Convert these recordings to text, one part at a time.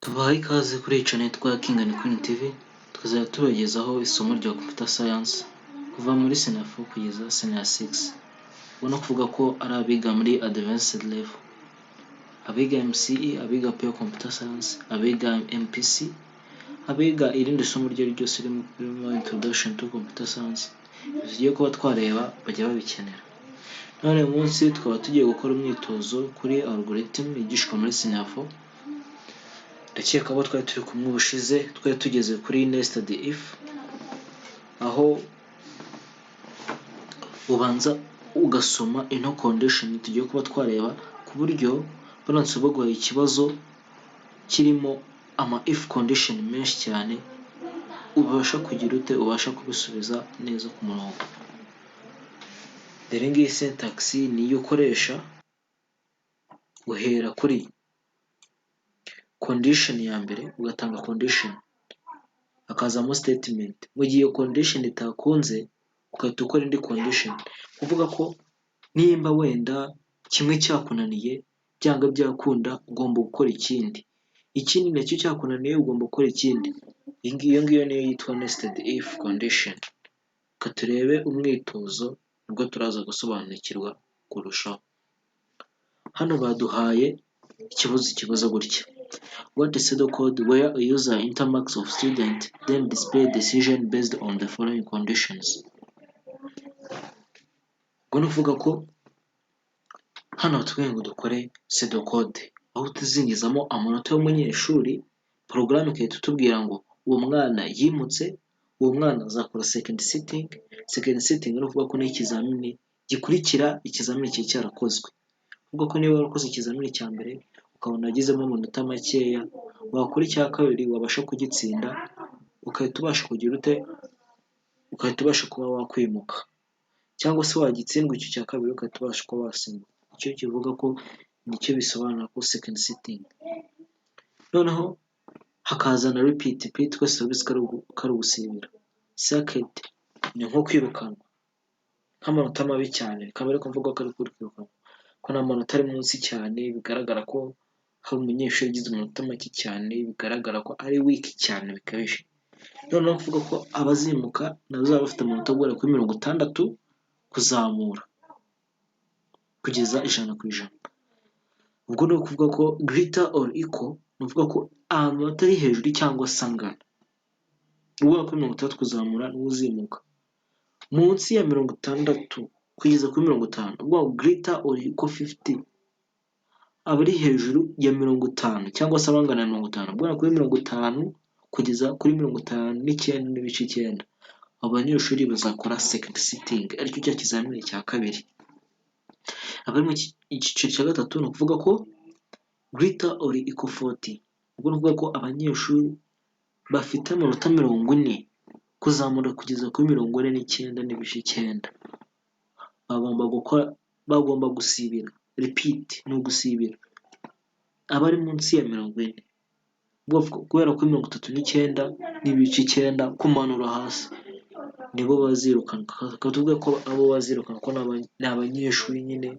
Tubahaye ikaze kuri iyi channel yitwa King and Queen TV, tukazajya tubagezaho isomo rya Computer Science kuva muri Senior 4 kugeza Senior 6. Ubona kuvuga ko ari abiga muri Advanced Level, abiga MCE, abiga Pure Computer Science, abiga MPC, abiga irindi somo ryo ryose ririmo Introduction to Computer Science. Tugiye kuba twareba bajya babikenera. None uyu munsi tukaba tugiye gukora umwitozo kuri algorithm yigishwa muri Senior 4. Ndakeka abo twari turi kumwe ubushize twari tugeze kuri nested if, aho ubanza ugasoma ino condition tugiye kuba twareba ku buryo baramutse baguhaye ikibazo kirimo ama if condition menshi cyane ubasha kugira ute, ubasha kubisubiza neza ku murongo. Dore ngiyi syntax niyo ukoresha uhera kuri condition ya mbere ugatanga condition, hakazamo statement. Mu gihe condition itakunze ugahita ukora indi condition, kuvuga ko nimba wenda kimwe cyakunaniye byanga byakunda ugomba gukora ikindi nacyo cyakunaniye ugomba gukora ikindi. Iyo ngiyo niyo yitwa nested if condition. Katurebe umwitozo nibwo turaza gusobanukirwa kurushaho. Hano baduhaye ikibazo gutya: what is pseudocode where a user enter marks of student then display decision based on the following conditions. Ubwo ni ukuvuga ko hano batubwiye ngo dukore pseudocode, aho tuzinjizamo amanota y'umunyeshuri, porogaramu igahita itubwira ngo uwo mwana yimutse, uwo mwana azakora second sitting ni ukuvuga ko n'ikizamini gikurikira ikizamini cyari cyarakozwe. Kuvuga ko niba warakoze ikizamini cya mbere ukabona agizemo amanota makeya, wakora icya kabiri wabasha kugitsinda ukahita ubasha kugira ute, ukahita ubasha kuba wakwimuka, cyangwa se wagitsindwa icyo cya kabiri ukahita ubasha kuba wasimbuka. Icyo kivuga ko nicyo bisobanura ko second sitting. Noneho hakazana repeat twese tubizi ko ari ugusibira. Circuit ni nko kwirukanwa nk'amanota mabi cyane, bikaba ariko mvuga ko ari kwirukanwa ko nta manota ari munsi cyane, bigaragara ko hari umunyeshuri ugize amanota make cyane, bigaragara ko ari weak cyane bikabije. Noneho kuvuga ko abazimuka nabo baba bafite amanota agera kuri 60 kuzamura kugeza 100%. Ubwo ni ukuvuga ko greater or equal ni ukuvuga ko amanota ari hejuru cyangwa se angana. Ubwo kuri 30 kuzamura niwe uzimuka. Munsi ya 60 kugeza kuri 50, ubwo greater or equal 50 aba ari hejuru ya 50 cyangwa se abangana na 50. Ubwo kuri 50 kugeza kuri 59.9 abanyeshuri bazakora second sitting, aricyo cya kizamini cya kabiri. Abari mu icyiciro cya gatatu ni ukuvuga ko greater or equal 40. Ubwo ni ukuvuga ko abanyeshuri bafite amanota 40 kuzamura kugeza kuri 49.9 bagomba gusibira. Repeat ni ugusibira. Abari munsi ya 40 kubera ko 39.9 kumanura hasi nibo bazirukanwa. Tuvuge ko abo bazirukanwa ko ni abanyeshuri nyine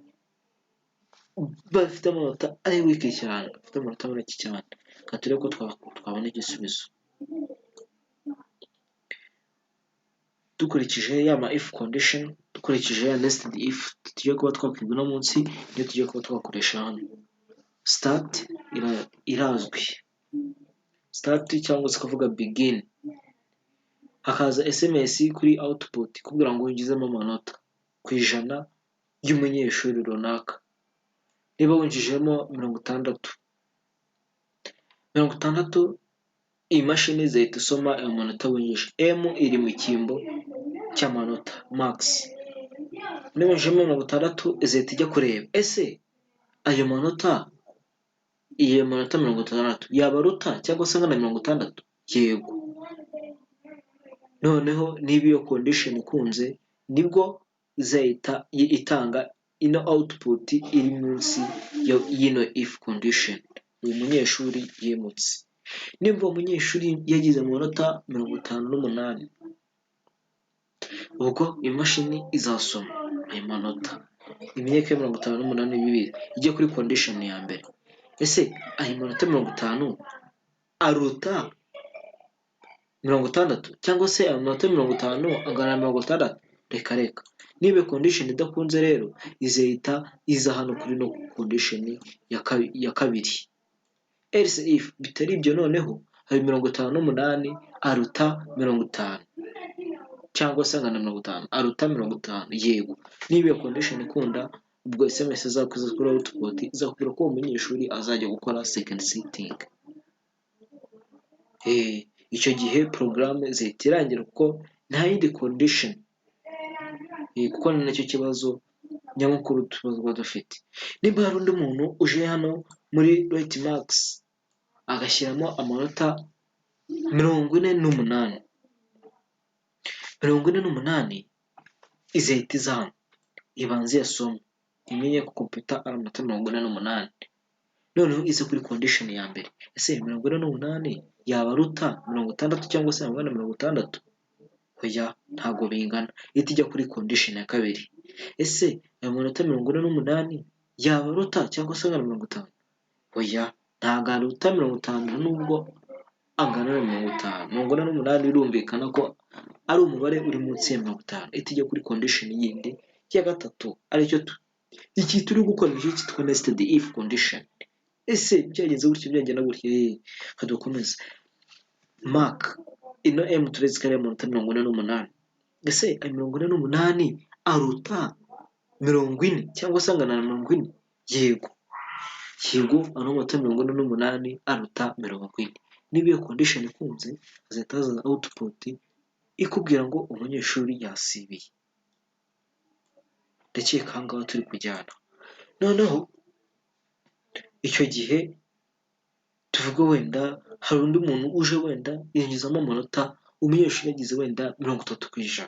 bafite amanota ari weak cyane, bafite amanota make cyane. Turebe ko twabona igisubizo dukurikije ya ma if condition, dukurikije ya nested if tugiye kuba twakwiga uno munsi, niyo tugiye kuba twakoresha hano. Start irazwi, start cyangwa se kuvuga begin. Hakaza SMS kuri output kugira ngo winjizemo amanota ku ijana y'umunyeshuri runaka. Niba winjijemo 60, iyi mashini izahita isoma ayo manota winjije. M iri mu cyimbo cy'amanota max. Niba winjijemo 60 izahita ijya kureba ese ayo manota 60 yaba aruta cyangwa se angana na 60. Yego. Noneho niba iyo condition ikunze nibwo izahita itanga ino output iri munsi y'ino if condition. Uyu munyeshuri yimutse. Nimba umunyeshuri yagize amanota 58, ubwo imashini izasoma ayo manota imenye ko 58 bibiri ijye kuri condition ya mbere. Ese ayo manota 50 aruta 60 cyangwa se amanota 50 angana na 60. Reka niba condition idakunze rero izahita iza hano kuri no condition ya kabiri. Else if bitari ibyo noneho hari 58 aruta 50 cyangwa se angana na 50 aruta 50. Yego niba iyo condition ikunda ubwo SMS izakuza kuri output izakubwira ko umunyeshuri azajya gukora second sitting. Icyo gihe porogaramu zihita irangira kuko nta yindi condition, kuko ni nacyo kibazo nyamukuru tuba dufite. Niba hari undi muntu uje hano muri Right Max agashyiramo amanota 48 izahita iza hano ibanze yasome imenye ko computer ari amanota 48. noneho ize kuri condition ya mbere, ese 48 yaba aruta 60 cyangwa se angana na 60? Oya, ntabwo bingana. Ihita ijya kuri condition ya kabiri, ese ayo manota 48 yaba aruta cyangwa se angana na 50? Oya, ntabwo aruta 50 nubwo angana na 50. 48 birumvikana ko ari umubare uri munsi ya 50. Ihita ijya kuri condition yindi ya gatatu, aricyo iki turi gukora nicyo cyitwa nested if condition. Ese byagenze gutyo byagenda gutyo, kadukomeza mark ino m turetse kare amanota 48. Ese ayo 48 aruta 40 cyangwa se angana na 40? Yego ano manota 48 aruta 40. Niba iyo condition ikunze azahita aza output ikubwira ngo umunyeshuri yasibiye. Ndakeka aha ngaha turi kujyana. Noneho icyo gihe tuvuga wenda hari undi muntu uje wenda yinjizamo amanota umunyeshuri yagize wenda 30%.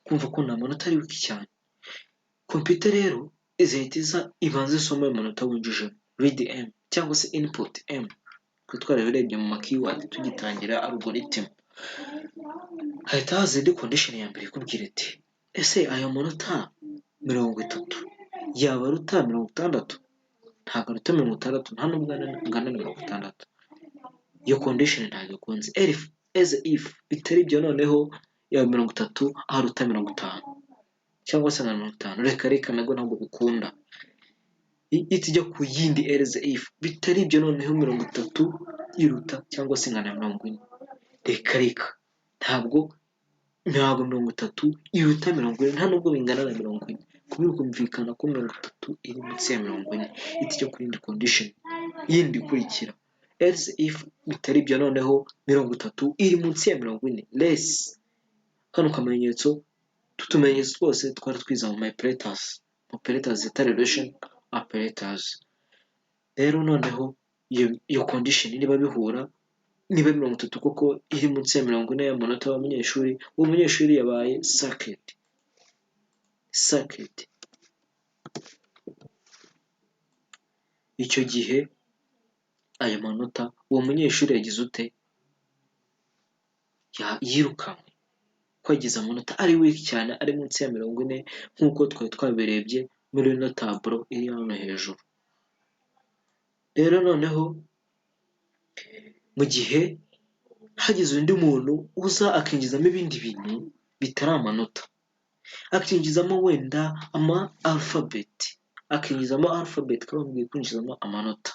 Kumva ko nta manota ari wiki cyane, computer rero izahita iza ibanze isoma ayo manota winjije read m cyangwa se input m, twe twarabirebye mu ma keyword tugitangira algorithm. Hahita haza indi condition ya mbere ikubwira iti ese ayo manota 30 yaba aruta 60? Ntabwo aruta 60, nta nubwo angana na 60. Iyo condition ntabwo ikunze. As if bitari ibyo noneho ya 30 aruta 50 cyangwa se na 50. Reka nabwo ntabwo bikunda. Ihita ijya ku yindi else if bitari ibyo noneho 30 iruta cyangwa se ingana na 40. Reka ntabwo 30 iruta 40, nta nubwo bingana na 40. Kumvikana ko 30 iri munsi ya 40. Ihita ijya ku yindi condition yindi ikurikira. Else if bitari ibyo noneho 30 iri munsi ya 40 less. Kano kamenyetso tutumenyetso twose twari twiza mu operators zita relation operators. Rero noneho iyo condition niba bihura, niba 30 koko iri munsi ya 40 y'amanota y'umunyeshuri, uwo munyeshuri yabaye circuit. Icyo gihe aya manota uwo munyeshuri yagize ute? Yirukanwe ko yagize amanota ari weak cyane, ari munsi ya 40 nk'uko twari twabirebye muri ino tableau iri hano hejuru. Rero noneho mu gihe hagize undi muntu uza akinjizamo ibindi bintu bitari amanota, akinjizamo wenda alphabet kabambwiye kwinjizamo amanota,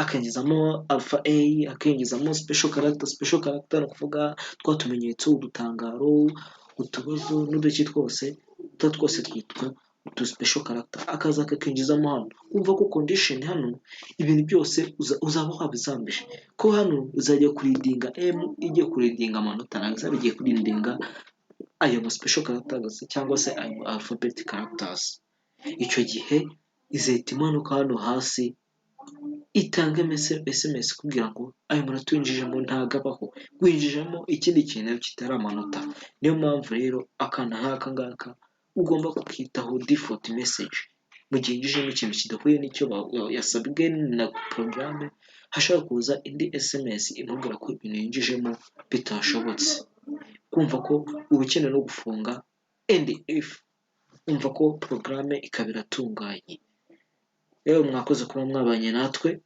akinjizamo alpha A, akinjizamo special character no kuvuga twa tumenyetso, udutangaro, utubazo n'uduki twose twitwa utu special character, akaza akakinjizamo hano. Umva ko condition hano ibintu byose uzaba wabizambije ko hano uzajya kuridinga m igiye kuridinga amanota, ntabwo izaba igiye kuridinga ayo special characters cyangwa se ayo alphabet characters. Icyo gihe izahita imanuka hano hasi itanga SMS kugira ngo ayo manota winjijemo ntago abaho, winjijemo ikindi kintu kitari amanota. Niyo mpamvu rero akana nk'aka ngaka ugomba kukitaho default message mu gihe yinjijemo ikintu kidahuye n'icyo yasabwe na porogaramu. Hashobora kuza indi SMS imubwira ko ibintu yinjijemo bitashobotse. Kumva ko uba ukeneye no gufunga and if, umva ko porogaramu ikaba iratunganye. Rero mwakoze kuba mwabanye natwe.